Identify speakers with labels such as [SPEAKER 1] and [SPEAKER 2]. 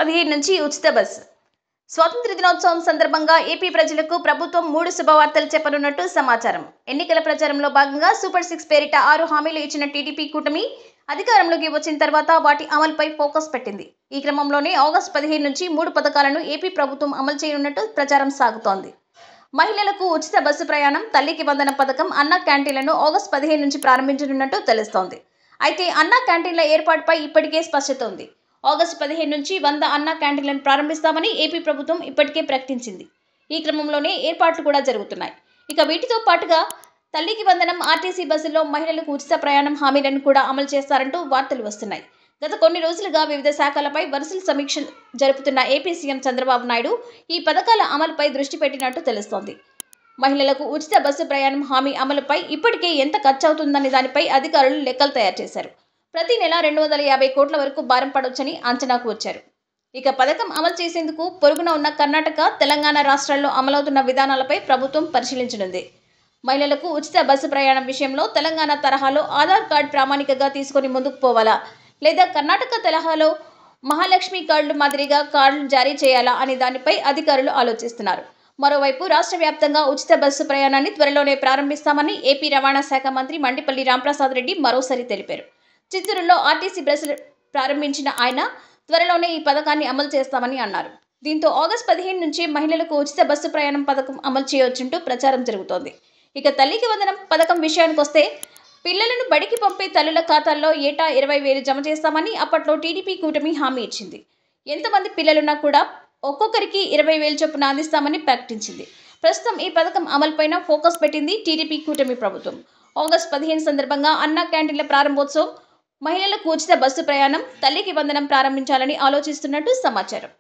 [SPEAKER 1] 15 నుంచి ఉచిత బస్సు. స్వాతంత్ర దినోత్సవం సందర్భంగా ఏపీ ప్రజలకు ప్రభుత్వం 3 శుభవార్తలు చెప్పనున్నట్టు సమాచారం. ఎన్నికల ప్రచారంలో భాగంగా సూపర్ 6 పేరిట 6 హామీలు ఇచ్చిన టీడీపీ కూటమి అధికారంలోకి వచ్చిన తర్వాత వాటి అమలుపై ఫోకస్ పెట్టింది. ఈ క్రమంలోనే ఆగస్టు 15 నుంచి 3 పథకాలను ఏపీ ప్రభుత్వం అమలు చేయనున్నట్టు ప్రచారం సాగుతోంది. మహిళలకు ఉచిత బస్సు ప్రయాణం, తల్లికి వందనం పథకం, అన్నా క్యాంటీన్లను ఆగస్టు 15 నుంచి ప్రారంభించనున్నట్టు తెలుస్తోంది. అయితే అన్నా క్యాంటీన్ల ఏర్పాటుపై ఇప్పటికే స్పష్టత ఉంది. ఆగస్టు 15 నుంచి 100 అన్నా క్యాంటీన్లను ప్రారంభిస్తామని ఏపీ ప్రభుత్వం ఇప్పటికే ప్రకటించింది. ఈ క్రమంలోనే ఏర్పాట్లు కూడా జరుగుతున్నాయి. ఇక వీటితో పాటుగా తల్లికి వందనం, ఆర్టీసీ బస్సుల్లో మహిళలకు ఉచిత ప్రయాణం హామీలను కూడా అమలు చేస్తారంటూ వార్తలు వస్తున్నాయి. గత కొన్ని రోజులుగా వివిధ శాఖలపై వరుస సమీక్ష జరుపుతున్న ఏపీ సీఎం చంద్రబాబు నాయుడు ఈ పథకాల అమలుపై దృష్టి పెట్టినట్టు తెలుస్తోంది. మహిళలకు ఉచిత బస్సు ప్రయాణం హామీ అమలుపై ఇప్పటికే ఎంత ఖర్చు అవుతుందనే దానిపై అధికారులు లెక్కలు తయారు చేశారు. ప్రతి నెల 250 కోట్ల వరకు భారం పడొచ్చని అంచనాకు వచ్చారు. ఇక పథకం అమలు చేసేందుకు పొరుగున ఉన్న కర్ణాటక, తెలంగాణ రాష్ట్రాల్లో అమలవుతున్న విధానాలపై ప్రభుత్వం పరిశీలించనుంది. మహిళలకు ఉచిత బస్సు ప్రయాణం విషయంలో తెలంగాణ తరహాలో ఆధార్ కార్డు ప్రామాణికగా తీసుకుని ముందుకు పోవాలా, లేదా కర్ణాటక తరహాలో మహాలక్ష్మి కార్డులు మాదిరిగా కార్డులు జారీ చేయాలా అనే దానిపై అధికారులు ఆలోచిస్తున్నారు. మరోవైపు రాష్ట్ర వ్యాప్తంగా ఉచిత బస్సు ప్రయాణాన్ని త్వరలోనే ప్రారంభిస్తామని ఏపీ రవాణా శాఖ మంత్రి మండిపల్లి రాంప్రసాద్ రెడ్డి మరోసారి తెలిపారు. చిత్తూరులో ఆర్టీసీ బస్సులు ప్రారంభించిన ఆయన త్వరలోనే ఈ పథకాన్ని అమలు చేస్తామని అన్నారు. దీంతో ఆగస్టు 15 నుంచి మహిళలకు ఉచిత బస్సు ప్రయాణం పథకం అమలు చేయవచ్చుంటూ ప్రచారం జరుగుతోంది. ఇక తల్లికి వందనం పథకం విషయానికొస్తే పిల్లలను బడికి పంపే తల్లుల ఖాతాల్లో ఏటా 20,000 జమ చేస్తామని అప్పట్లో టీడీపీ కూటమి హామీ ఇచ్చింది. ఎంతమంది పిల్లలున్నా కూడా ఒక్కొక్కరికి 20,000 చొప్పున అందిస్తామని ప్రకటించింది. ప్రస్తుతం ఈ పథకం అమలుపైన ఫోకస్ పెట్టింది టీడీపీ కూటమి ప్రభుత్వం. ఆగస్టు 15 సందర్భంగా అన్నా క్యాంటీన్ల ప్రారంభోత్సవం, మహిళలకు ఉచిత బస్సు ప్రయాణం, తల్లికి వందనం ప్రారంభించాలని ఆలోచిస్తున్నట్టు సమాచారం.